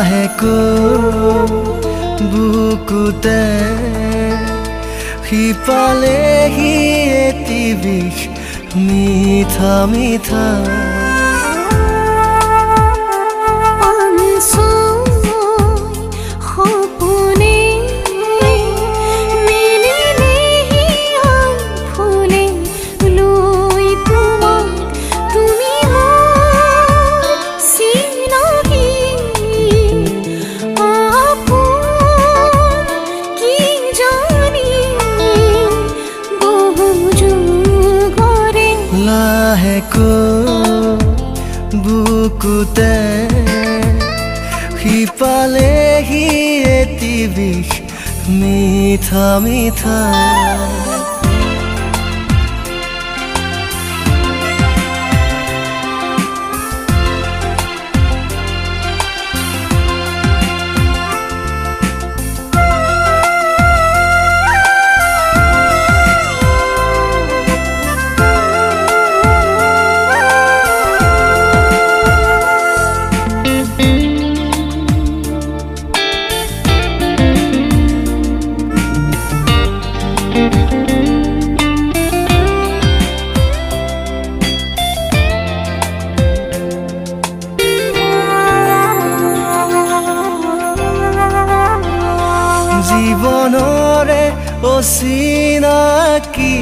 লাহেকৈ বুকুতে সিপালেহি এটি বিষ মিঠা মিঠা বুকুতে সিপালেহি এটি বিষ মিঠা মিঠা জীবনৰে অচিনাকি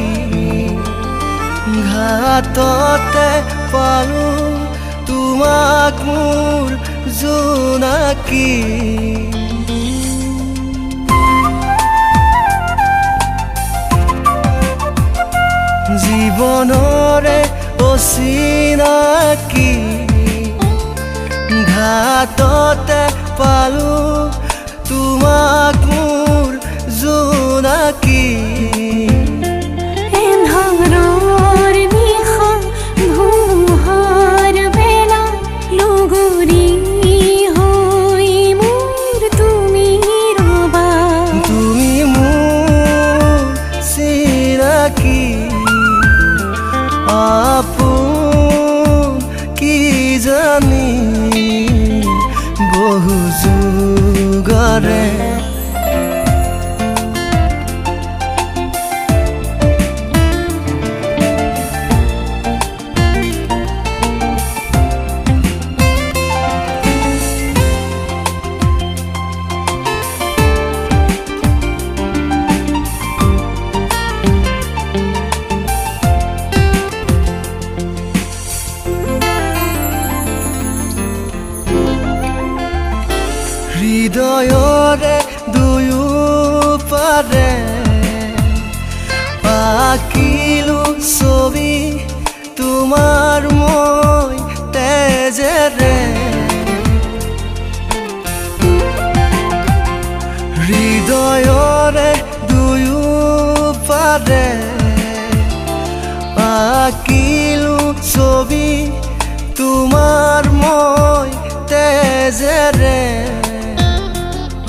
ঘাটতে পালো তোমাক মোৰ জোনাকি জীবনৰে অচিনাকি ঘাটতে পালো তোমাক মোৰ জোনাকি এন্ধাৰৰ নিশা ধুমুহাৰ বেলা লগৰী হৈ মোৰ তুমি ৰবা তুমি মোৰ চিনাকি আপোন কি জানি বহু যুগৰে হৃদয়ৰে দুয়োপাৰে আঁকিলো ছবি তোমাৰ মই তেজেৰে হৃদয়ৰে দুয়োপাৰে আঁকিলো ছবি তোমাৰ মই তেজেৰে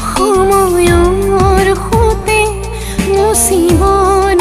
সময়ৰ সৈতে মুচিব